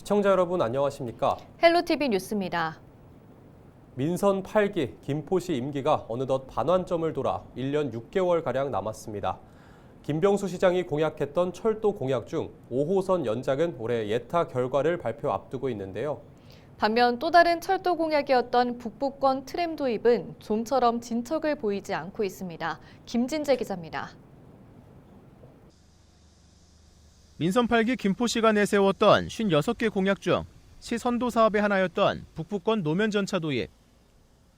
시청자 여러분 안녕하십니까? 헬로티비 뉴스입니다. 민선 8기 김포시 임기가 어느덧 반환점을 돌아 1년 6개월가량 남았습니다. 김병수 시장이 공약했던 철도 공약 중 5호선 연장은 올해 예타 결과를 발표 앞두고 있는데요. 반면 또 다른 철도 공약이었던 북부권 트램 도입은 좀처럼 진척을 보이지 않고 있습니다. 김진재 기자입니다. 민선 8기 김포시가 내세웠던 56개 공약 중 시 선도 사업의 하나였던 북부권 노면 전차 도입.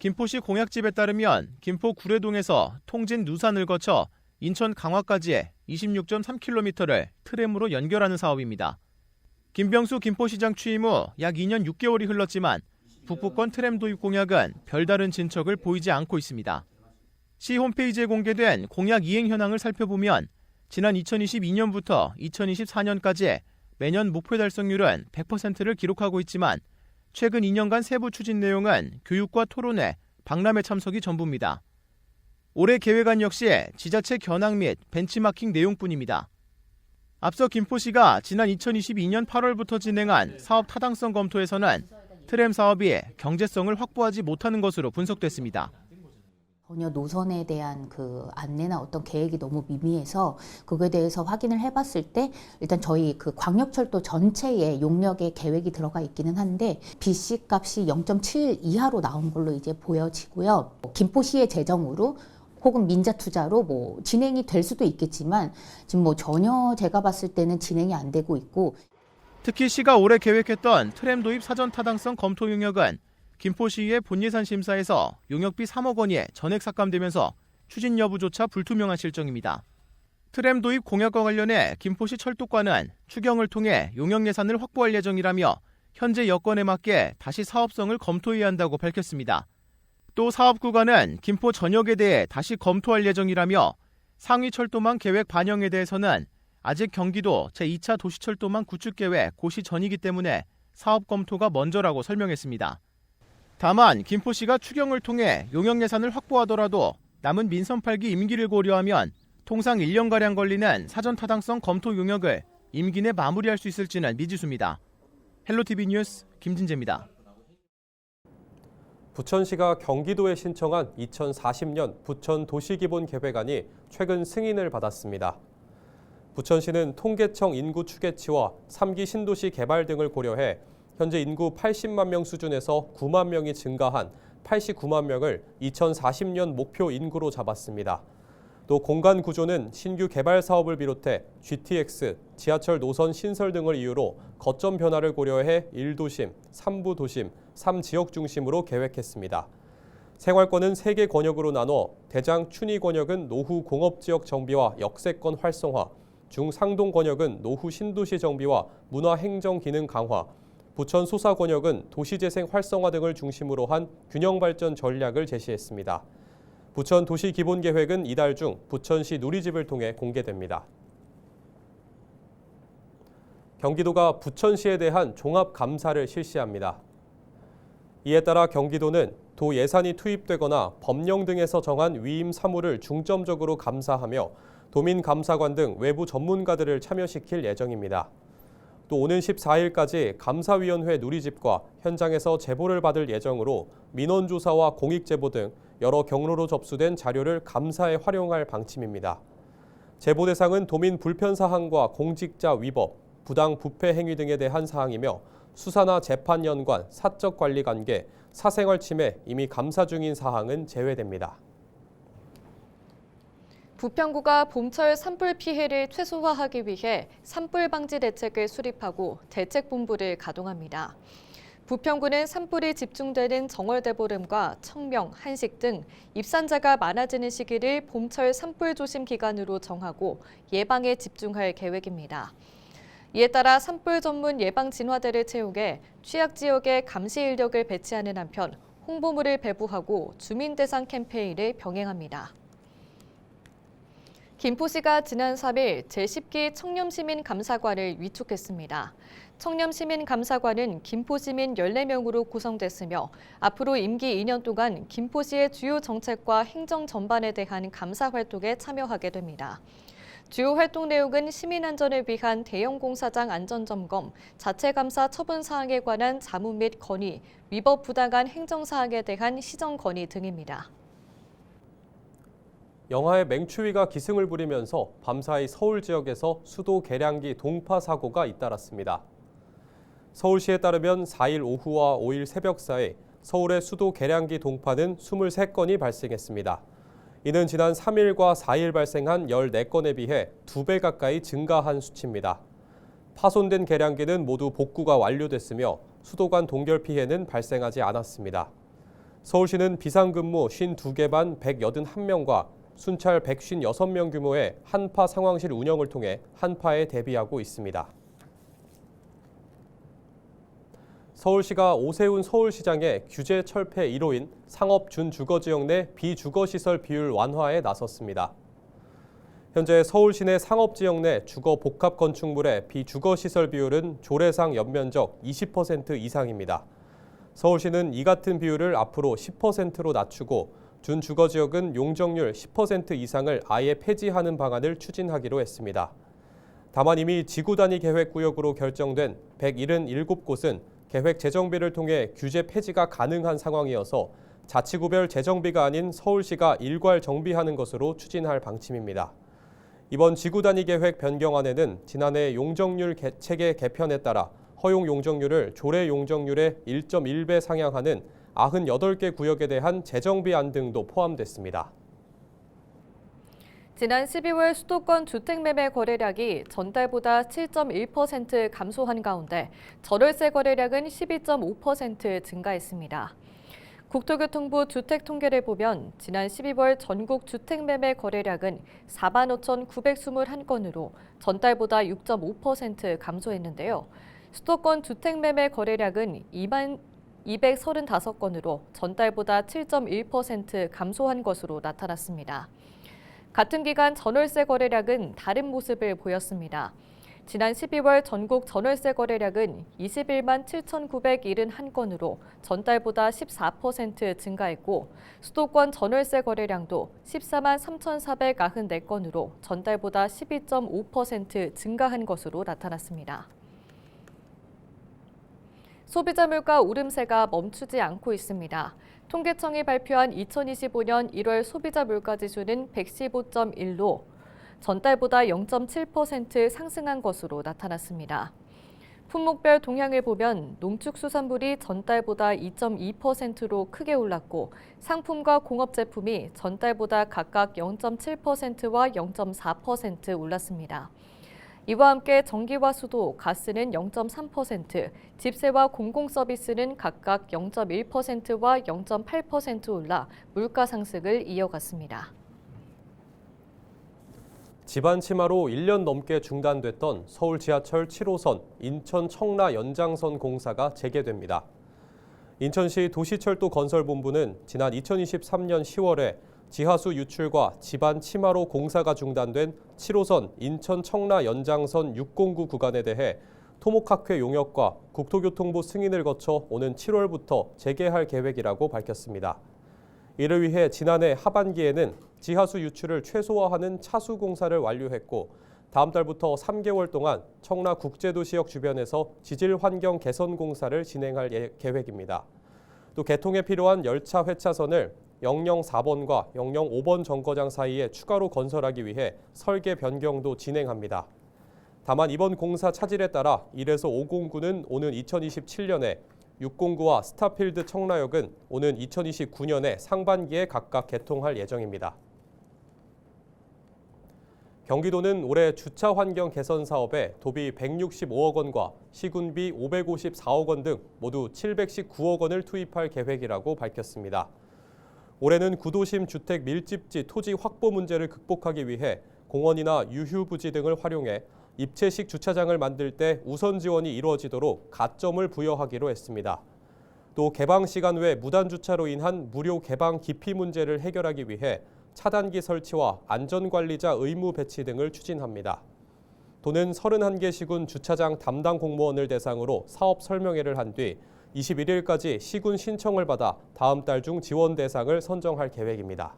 김포시 공약집에 따르면 김포 구례동에서 통진 누산을 거쳐 인천 강화까지의 26.3km를 트램으로 연결하는 사업입니다. 김병수 김포시장 취임 후 약 2년 6개월이 흘렀지만 북부권 트램 도입 공약은 별다른 진척을 보이지 않고 있습니다. 시 홈페이지에 공개된 공약 이행 현황을 살펴보면 지난 2022년부터 2024년까지 매년 목표 달성률은 100%를 기록하고 있지만 최근 2년간 세부 추진 내용은 교육과 토론회, 박람회 참석이 전부입니다. 올해 계획안 역시 지자체 견학 및 벤치마킹 내용뿐입니다. 앞서 김포시가 지난 2022년 8월부터 진행한 사업 타당성 검토에서는 트램 사업이 경제성을 확보하지 못하는 것으로 분석됐습니다. 전혀 노선에 대한 그 안내나 어떤 계획이 너무 미미해서 그거에 대해서 확인을 해봤을 때 일단 저희 그 광역철도 전체의 용역의 계획이 들어가 있기는 한데 BC 값이 0.7 이하로 나온 걸로 이제 보여지고요. 김포시의 재정으로 혹은 민자 투자로 뭐 진행이 될 수도 있겠지만 지금 뭐 전혀 제가 봤을 때는 진행이 안 되고 있고. 특히 시가 올해 계획했던 트램 도입 사전 타당성 검토 용역은 김포시의 본예산 심사에서 용역비 3억 원이 전액 삭감되면서 추진 여부조차 불투명한 실정입니다. 트램 도입 공약과 관련해 김포시 철도과는 추경을 통해 용역 예산을 확보할 예정이라며 현재 여건에 맞게 다시 사업성을 검토해야 한다고 밝혔습니다. 또 사업 구간은 김포 전역에 대해 다시 검토할 예정이라며 상위 철도망 계획 반영에 대해서는 아직 경기도 제2차 도시철도망 구축 계획 고시 전이기 때문에 사업 검토가 먼저라고 설명했습니다. 다만 김포시가 추경을 통해 용역 예산을 확보하더라도 남은 민선 8기 임기를 고려하면 통상 1년가량 걸리는 사전 타당성 검토 용역을 임기 내 마무리할 수 있을지는 미지수입니다. 헬로티비 뉴스 김진재입니다. 부천시가 경기도에 신청한 2040년 부천 도시기본계획안이 최근 승인을 받았습니다. 부천시는 통계청 인구 추계치와 3기 신도시 개발 등을 고려해 현재 인구 80만 명 수준에서 9만 명이 증가한 89만 명을 2040년 목표 인구로 잡았습니다. 또 공간 구조는 신규 개발 사업을 비롯해 GTX, 지하철 노선 신설 등을 이유로 거점 변화를 고려해 1도심, 3부 도심, 3지역 중심으로 계획했습니다. 생활권은 3개 권역으로 나눠 대장 춘희 권역은 노후 공업지역 정비와 역세권 활성화, 중상동 권역은 노후 신도시 정비와 문화행정 기능 강화, 부천 소사 권역은 도시재생 활성화 등을 중심으로 한 균형 발전 전략을 제시했습니다. 부천 도시기본계획은 이달 중 부천시 누리집을 통해 공개됩니다. 경기도가 부천시에 대한 종합감사를 실시합니다. 이에 따라 경기도는 도 예산이 투입되거나 법령 등에서 정한 위임 사무를 중점적으로 감사하며 도민감사관 등 외부 전문가들을 참여시킬 예정입니다. 또 오는 14일까지 감사위원회 누리집과 현장에서 제보를 받을 예정으로 민원조사와 공익제보 등 여러 경로로 접수된 자료를 감사에 활용할 방침입니다. 제보 대상은 도민 불편사항과 공직자 위법, 부당 부패 행위 등에 대한 사항이며 수사나 재판 연관, 사적 관리 관계, 사생활 침해, 이미 감사 중인 사항은 제외됩니다. 부평구가 봄철 산불 피해를 최소화하기 위해 산불 방지 대책을 수립하고 대책본부를 가동합니다. 부평구는 산불이 집중되는 정월대보름과 청명, 한식 등 입산자가 많아지는 시기를 봄철 산불 조심 기간으로 정하고 예방에 집중할 계획입니다. 이에 따라 산불 전문 예방 진화대를 채우게 취약 지역에 감시 인력을 배치하는 한편 홍보물을 배부하고 주민 대상 캠페인을 병행합니다. 김포시가 지난 3일 제10기 청렴시민감사관을 위촉했습니다. 청렴시민감사관은 김포시민 14명으로 구성됐으며 앞으로 임기 2년 동안 김포시의 주요 정책과 행정 전반에 대한 감사 활동에 참여하게 됩니다. 주요 활동 내용은 시민 안전을 위한 대형 공사장 안전점검, 자체 감사 처분 사항에 관한 자문 및 건의, 위법 부당한 행정 사항에 대한 시정 건의 등입니다. 영하의 맹추위가 기승을 부리면서 밤사이 서울 지역에서 수도 계량기 동파 사고가 잇따랐습니다. 서울시에 따르면 4일 오후와 5일 새벽 사이 서울의 수도 계량기 동파는 23건이 발생했습니다. 이는 지난 3일과 4일 발생한 14건에 비해 2배 가까이 증가한 수치입니다. 파손된 계량기는 모두 복구가 완료됐으며 수도 간 동결 피해는 발생하지 않았습니다. 서울시는 비상근무 52개 반 181명과 순찰 156명 규모의 한파 상황실 운영을 통해 한파에 대비하고 있습니다. 서울시가 오세훈 서울시장의 규제 철폐 1호인 상업 준주거지역 내 비주거시설 비율 완화에 나섰습니다. 현재 서울 시내 상업지역 내 주거 복합 건축물의 비주거시설 비율은 조례상 연면적 20% 이상입니다. 서울시는 이 같은 비율을 앞으로 10%로 낮추고 준주거지역은 용적률 10% 이상을 아예 폐지하는 방안을 추진하기로 했습니다. 다만 이미 지구 단위 계획구역으로 결정된 177곳은 계획 재정비를 통해 규제 폐지가 가능한 상황이어서 자치구별 재정비가 아닌 서울시가 일괄 정비하는 것으로 추진할 방침입니다. 이번 지구 단위 계획 변경안에는 지난해 용적률 체계 개편에 따라 허용 용적률을 조례 용적률의 1.1배 상향하는 98개 구역에 대한 재정비안 등도 포함됐습니다. 지난 12월 수도권 주택매매 거래량이 전달보다 7.1% 감소한 가운데 전월세 거래량은 12.5% 증가했습니다. 국토교통부 주택통계를 보면 지난 12월 전국 주택매매 거래량은 45,921건으로 전달보다 6.5% 감소했는데요. 수도권 주택매매 거래량은 235건으로 전달보다 7.1% 감소한 것으로 나타났습니다. 같은 기간 전월세 거래량은 다른 모습을 보였습니다. 지난 12월 전국 전월세 거래량은 21만 7,971건으로 전달보다 14% 증가했고 수도권 전월세 거래량도 14만 3,494건으로 전달보다 12.5% 증가한 것으로 나타났습니다. 소비자 물가 오름세가 멈추지 않고 있습니다. 통계청이 발표한 2025년 1월 소비자 물가지수는 115.1로 전달보다 0.7% 상승한 것으로 나타났습니다. 품목별 동향을 보면 농축수산물이 전달보다 2.2%로 크게 올랐고 상품과 공업제품이 전달보다 각각 0.7%와 0.4% 올랐습니다. 이와 함께 전기와 수도, 가스는 0.3%, 집세와 공공서비스는 각각 0.1%와 0.8% 올라 물가 상승을 이어갔습니다. 집안 침하로 1년 넘게 중단됐던 서울 지하철 7호선 인천 청라 연장선 공사가 재개됩니다. 인천시 도시철도건설본부는 지난 2023년 10월에 지하수 유출과 집안 침하로 공사가 중단된 7호선 인천 청라 연장선 609 구간에 대해 토목학회 용역과 국토교통부 승인을 거쳐 오는 7월부터 재개할 계획이라고 밝혔습니다. 이를 위해 지난해 하반기에는 지하수 유출을 최소화하는 차수 공사를 완료했고 다음 달부터 3개월 동안 청라 국제도시역 주변에서 지질 환경 개선 공사를 진행할 계획입니다. 또 개통에 필요한 열차 회차선을 004번과 005번 정거장 사이에 추가로 건설하기 위해 설계 변경도 진행합니다. 다만 이번 공사 차질에 따라 1에서 509는 오는 2027년에 609와 스타필드 청라역은 오는 2029년에 상반기에 각각 개통할 예정입니다. 경기도는 올해 주차 환경 개선 사업에 도비 165억 원과 시군비 554억 원 등 모두 719억 원을 투입할 계획이라고 밝혔습니다. 올해는 구도심 주택 밀집지 토지 확보 문제를 극복하기 위해 공원이나 유휴부지 등을 활용해 입체식 주차장을 만들 때 우선 지원이 이루어지도록 가점을 부여하기로 했습니다. 또 개방 시간 외 무단 주차로 인한 무료 개방 기피 문제를 해결하기 위해 차단기 설치와 안전관리자 의무 배치 등을 추진합니다. 도는 31개 시군 주차장 담당 공무원을 대상으로 사업 설명회를 한 뒤 21일까지 시군 신청을 받아 다음 달 중 지원 대상을 선정할 계획입니다.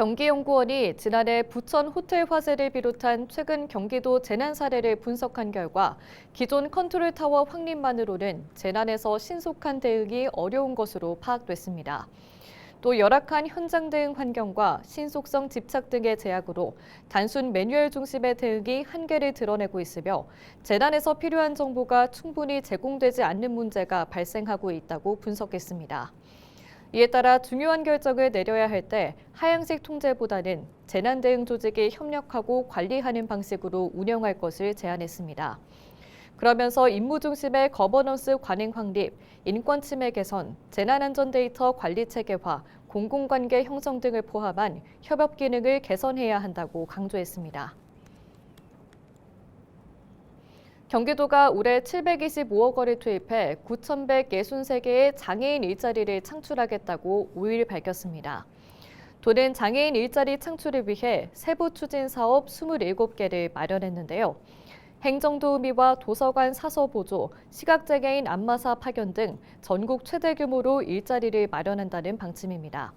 경기연구원이 지난해 부천 호텔 화재를 비롯한 최근 경기도 재난 사례를 분석한 결과 기존 컨트롤타워 확립만으로는 재난에서 신속한 대응이 어려운 것으로 파악됐습니다. 또 열악한 현장 대응 환경과 신속성 집착 등의 제약으로 단순 매뉴얼 중심의 대응이 한계를 드러내고 있으며 재난에서 필요한 정보가 충분히 제공되지 않는 문제가 발생하고 있다고 분석했습니다. 이에 따라 중요한 결정을 내려야 할 때 하향식 통제보다는 재난 대응 조직이 협력하고 관리하는 방식으로 운영할 것을 제안했습니다. 그러면서 임무 중심의 거버넌스 관행 확립, 인권 침해 개선, 재난안전 데이터 관리 체계화, 공공관계 형성 등을 포함한 협업 기능을 개선해야 한다고 강조했습니다. 경기도가 올해 725억 원을 투입해 9,163개의 장애인 일자리를 창출하겠다고 5일 밝혔습니다. 도는 장애인 일자리 창출을 위해 세부 추진 사업 27개를 마련했는데요. 행정도우미와 도서관 사서 보조, 시각장애인 안마사 파견 등 전국 최대 규모로 일자리를 마련한다는 방침입니다.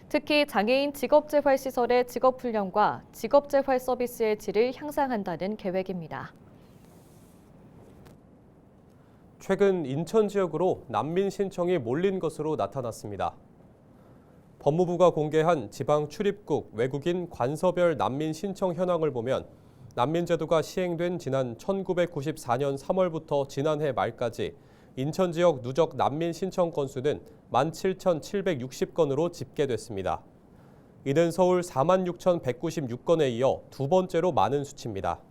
특히 장애인 직업재활 시설의 직업훈련과 직업재활 서비스의 질을 향상한다는 계획입니다. 최근 인천 지역으로 난민 신청이 몰린 것으로 나타났습니다. 법무부가 공개한 지방 출입국 외국인 관서별 난민 신청 현황을 보면 난민 제도가 시행된 지난 1994년 3월부터 지난해 말까지 인천 지역 누적 난민 신청 건수는 17,760건으로 집계됐습니다. 이는 서울 46,196건에 이어 두 번째로 많은 수치입니다.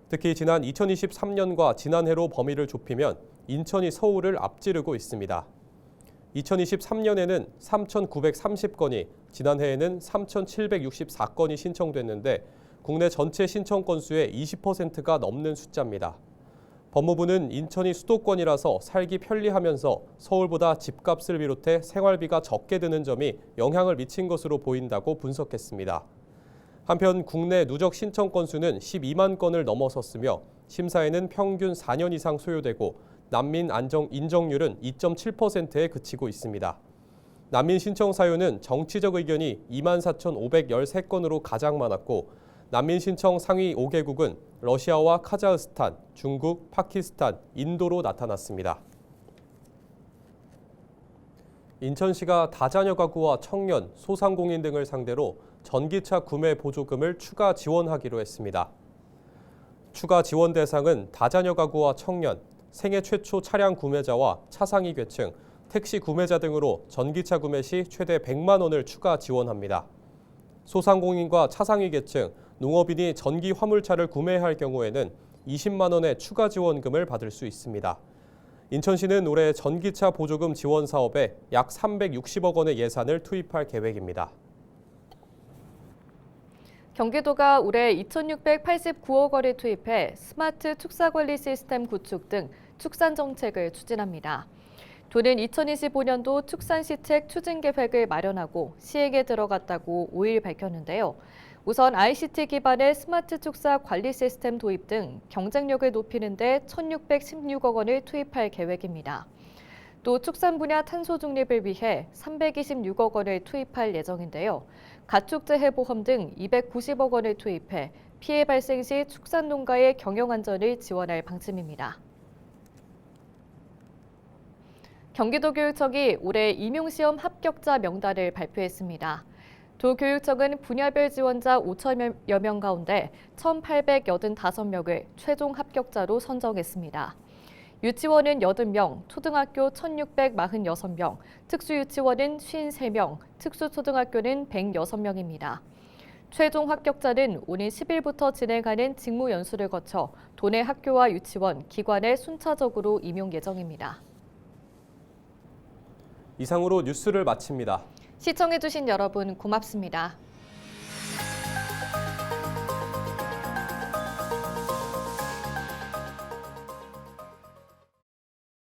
특히 지난 2023년과 지난해로 범위를 좁히면 인천이 서울을 앞지르고 있습니다. 2023년에는 3,930건이, 지난해에는 3,764건이 신청됐는데 국내 전체 신청 건수의 20%가 넘는 숫자입니다. 법무부는 인천이 수도권이라서 살기 편리하면서 서울보다 집값을 비롯해 생활비가 적게 드는 점이 영향을 미친 것으로 보인다고 분석했습니다. 한편 국내 누적 신청 건수는 12만 건을 넘어섰으며 심사에는 평균 4년 이상 소요되고 난민 인정률은 2.7%에 그치고 있습니다. 난민 신청 사유는 정치적 의견이 24,513건으로 가장 많았고 난민 신청 상위 5개국은 러시아와 카자흐스탄, 중국, 파키스탄, 인도로 나타났습니다. 인천시가 다자녀 가구와 청년, 소상공인 등을 상대로 전기차 구매 보조금을 추가 지원하기로 했습니다. 추가 지원 대상은 다자녀 가구와 청년, 생애 최초 차량 구매자와 차상위 계층, 택시 구매자 등으로 전기차 구매 시 최대 100만 원을 추가 지원합니다. 소상공인과 차상위 계층, 농업인이 전기 화물차를 구매할 경우에는 20만 원의 추가 지원금을 받을 수 있습니다. 인천시는 올해 전기차 보조금 지원 사업에 약 360억 원의 예산을 투입할 계획입니다. 경기도가 올해 2,689억 원을 투입해 스마트 축사관리 시스템 구축 등 축산 정책을 추진합니다. 도는 2025년도 축산시책 추진계획을 마련하고 시행에 들어갔다고 5일 밝혔는데요. 우선 ICT 기반의 스마트 축사 관리 시스템 도입 등 경쟁력을 높이는 데 1,616억 원을 투입할 계획입니다. 또 축산 분야 탄소 중립을 위해 326억 원을 투입할 예정인데요. 가축재해 보험 등 290억 원을 투입해 피해 발생 시 축산 농가의 경영 안전을 지원할 방침입니다. 경기도교육청이 올해 임용시험 합격자 명단을 발표했습니다. 도교육청은 분야별 지원자 5천여 명 가운데 1,885명을 최종 합격자로 선정했습니다. 유치원은 80명, 초등학교 1,646명, 특수유치원은 53명, 특수초등학교는 106명입니다. 최종 합격자는 오는 10일부터 진행하는 직무연수를 거쳐 도내 학교와 유치원, 기관에 순차적으로 임용 예정입니다. 이상으로 뉴스를 마칩니다. 시청해주신 여러분 고맙습니다.